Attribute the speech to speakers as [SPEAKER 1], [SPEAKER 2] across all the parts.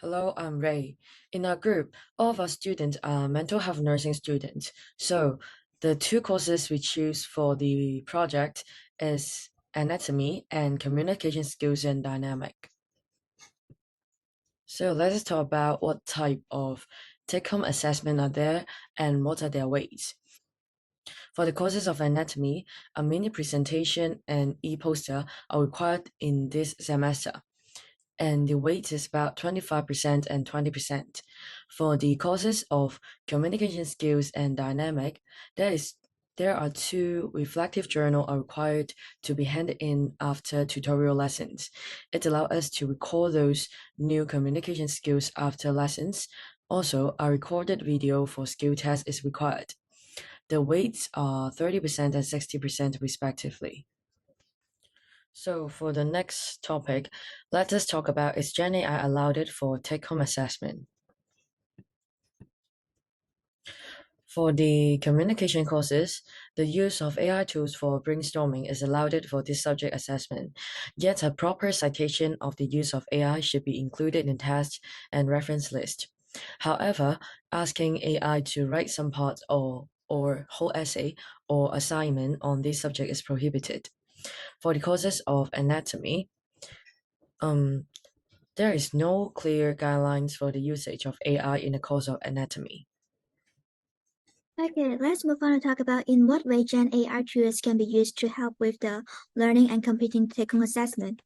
[SPEAKER 1] Hello, I'm Ray. In our group, all of our students are mental health nursing students. So the two courses we choose for the project is anatomy and communication skills and dynamic. So let's talk about what type of take-home assessment are there and what are their weights. For the courses of anatomy, a mini presentation and e-poster are required in this semester, and the weight is about 25% and 20%. For the courses of communication skills and dynamic, there are two reflective journal are required to be handed in after tutorial lessons. It allows us to record those new communication skills after lessons. Also, a recorded video for skill test is required. The weights are 30% and 60% respectively. So for the next topic, let us talk about is Gen AI allowed it for take-home assessment. For the communication courses, the use of AI tools for brainstorming is allowed for this subject assessment, yet a proper citation of the use of AI should be included in test and reference list. However, asking AI to write some parts or whole essay or assignment on this subject is prohibited. For the courses of anatomy, um, there is no clear guidelines for the usage of AI in the course of anatomy.
[SPEAKER 2] Okay, let's move on to talk about in what way Gen AI tools can be used to help with the learning and competing take-home assessment.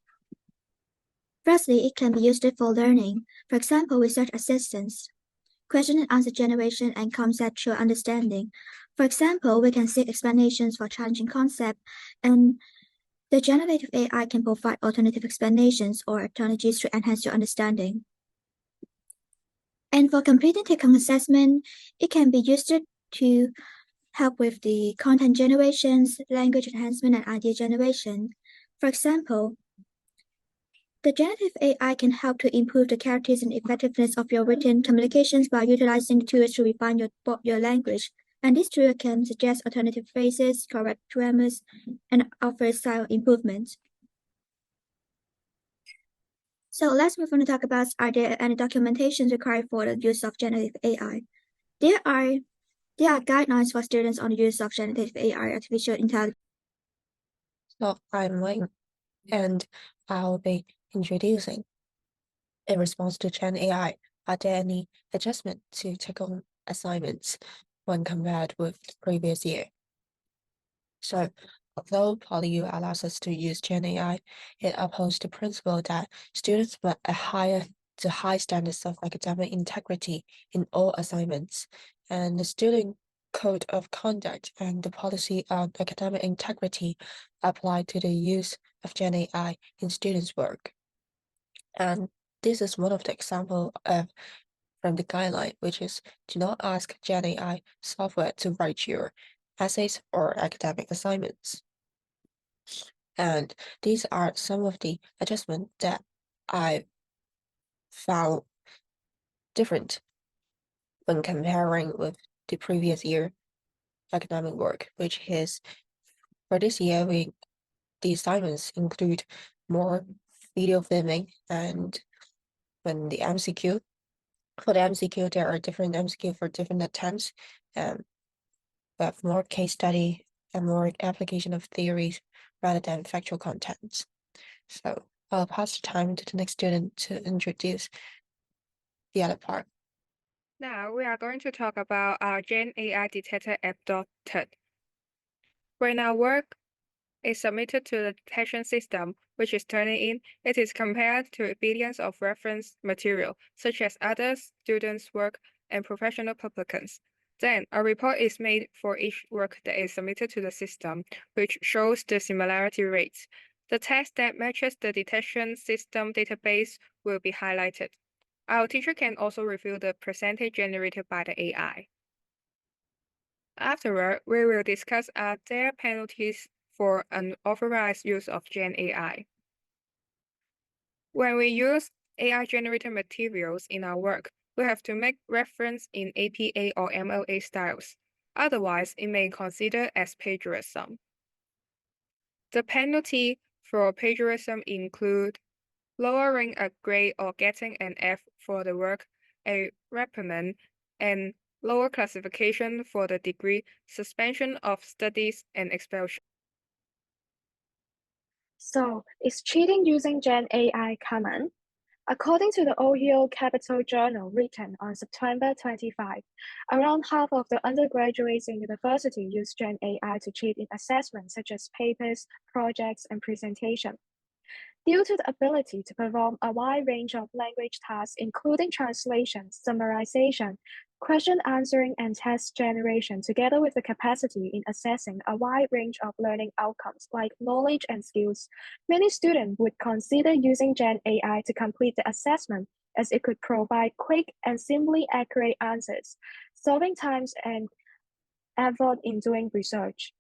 [SPEAKER 2] Firstly, it can be used for learning, for example, research assistance, question and answer generation, and conceptual understanding. For example, we can seek explanations for challenging concepts, and the generative AI can provide alternative explanations or strategies to enhance your understanding. And for competing take-home assessment, it can be used to help with the content generations, language enhancement, and idea generation. For example, the generative AI can help to improve the clarity and effectiveness of your written communications by utilizing the tools to refine your language. And this tool can suggest alternative phrases, correct grammars, and offer style improvements. So let's move on to talk about are there any documentations required for the use of generative AI? There are there are guidelines for students on the use of generative AI, artificial intelligence.
[SPEAKER 3] So I'm Wayne, and I'll be introducing. In response to Gen AI, are there any adjustments to take-home assignments when compared with the previous year? So, although PolyU allows us to use Gen AI, it upholds the principle that students must adhere to high standards of academic integrity in all assignments, and the student code of conduct and the policy on academic integrity apply to the use of Gen AI in students' work. And this is one of the examples from the guideline, which is do not ask Gen AI software to write your essays or academic assignments. And these are some of the adjustments that I found different when comparing with the previous year academic work, which is for this year, the assignments include more video filming and when the MCQ. For the MCQ, there are different MCQ for different attempts. We have more case study and more application of theories rather than factual contents. So I'll pass the time to the next student to introduce the other part.
[SPEAKER 4] Now we are going to talk about our Gen AI detector adopted. When our work is submitted to the detection system, which is turning in, it is compared to billions of reference material, such as others, students' work, and professional publications. Then, a report is made for each work that is submitted to the system, which shows the similarity rates. The text that matches the detection system database will be highlighted. Our teacher can also review the percentage generated by the AI. Afterward, we will discuss are there penalties for unauthorized use of Gen AI. When we use AI-generated materials in our work, we have to make reference in APA or MLA styles. Otherwise, it may be considered as plagiarism. The penalty for plagiarism include lowering a grade or getting an F for the work, a reprimand, and lower classification for the degree, suspension of studies, and expulsion.
[SPEAKER 5] So, is cheating using Gen AI common? According to the Ohio Capital Journal written on September 25, around half of the undergraduates in university use Gen AI to cheat in assessments such as papers, projects, and presentations. Due to the ability to perform a wide range of language tasks, including translation, summarization, question answering, and test generation, together with the capacity in assessing a wide range of learning outcomes like knowledge and skills, many students would consider using Gen AI to complete the assessment as it could provide quick and simply accurate answers, saving time and effort in doing research.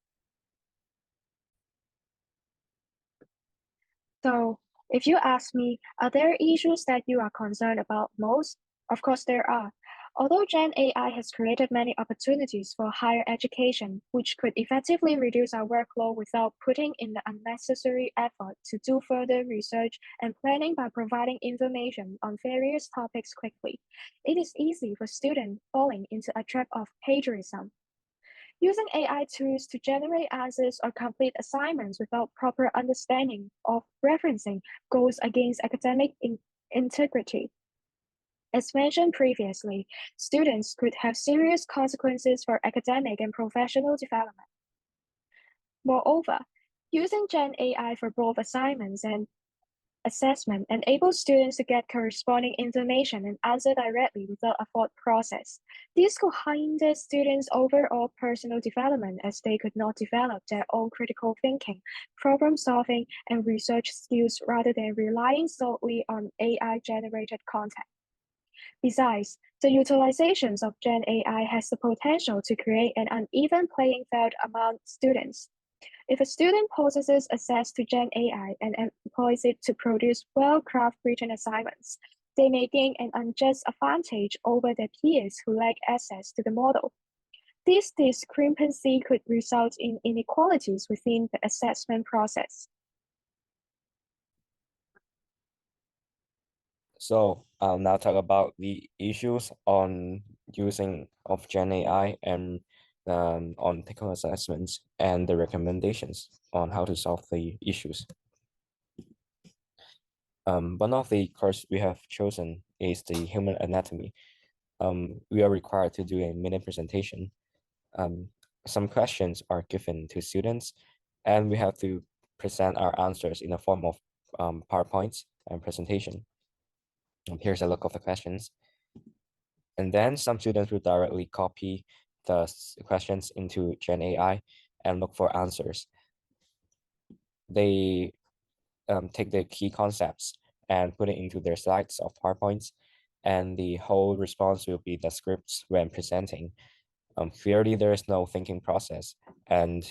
[SPEAKER 5] So, if you ask me, are there issues that you are concerned about most? Of course, there are. Although Gen AI has created many opportunities for higher education, which could effectively reduce our workload without putting in the unnecessary effort to do further research and planning by providing information on various topics quickly, it is easy for students falling into a trap of plagiarism. Using AI tools to generate answers or complete assignments without proper understanding of referencing goes against academic integrity. As mentioned previously, students could have serious consequences for academic and professional development. Moreover, using Gen AI for both assignments and assessment enables students to get corresponding information and answer directly without a thought process. This could hinder students' overall personal development as they could not develop their own critical thinking, problem solving, and research skills rather than relying solely on AI-generated content. Besides, the utilizations of Gen AI has the potential to create an uneven playing field among students. If a student possesses access to Gen AI and employs it to produce well-crafted written assignments, they may gain an unjust advantage over their peers who lack access to the model. This discrepancy could result in inequalities within the assessment process.
[SPEAKER 6] So I'll now talk about the issues on using of Gen AI and on technical assessments and the recommendations on how to solve the issues. One of the course we have chosen is the human anatomy. We are required to do a mini presentation. Some questions are given to students, and we have to present our answers in the form of PowerPoints and presentation. Here's a look of the questions. And then some students will directly copy the questions into Gen AI and look for answers. They take the key concepts and put it into their slides of PowerPoints, and the whole response will be the scripts when presenting. Clearly, there is no thinking process and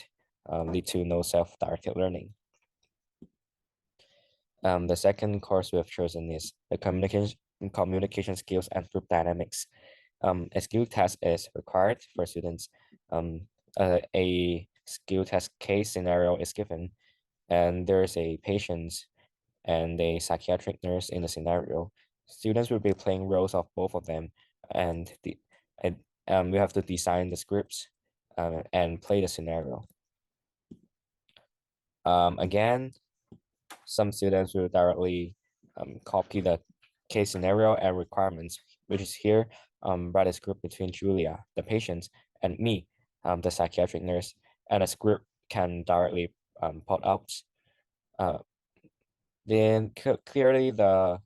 [SPEAKER 6] lead to no self-directed learning. The second course we have chosen is the communication skills and group dynamics. A skill test is required for students. A skill test case scenario is given, and there is a patient and a psychiatric nurse in the scenario. Students will be playing roles of both of them, and we have to design the scripts and play the scenario. Again, some students will directly copy the case scenario and requirements, which is here, write a script between Julia, the patient, and me, the psychiatric nurse, and a script can directly put out. Then clearly the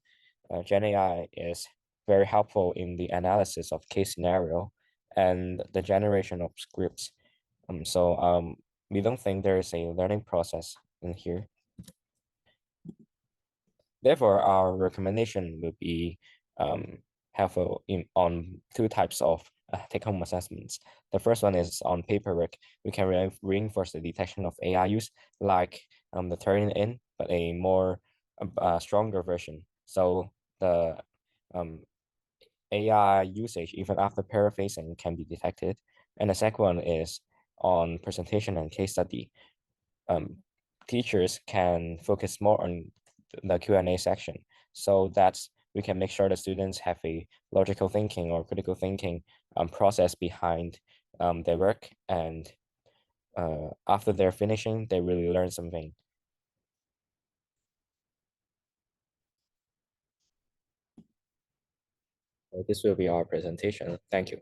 [SPEAKER 6] Gen AI is very helpful in the analysis of case scenario and the generation of scripts. So we don't think there is a learning process in here. Therefore, our recommendation will be helpful on two types of take-home assessments. The first one is on paperwork. We can reinforce the detection of AI use, like the turning in, but a more stronger version. So the AI usage, even after paraphrasing, can be detected. And the second one is on presentation and case study. Teachers can focus more on the Q&A section so that we can make sure the students have a logical thinking or critical thinking process behind their work, and after they're finishing, they really learn something. This will be our presentation. Thank you.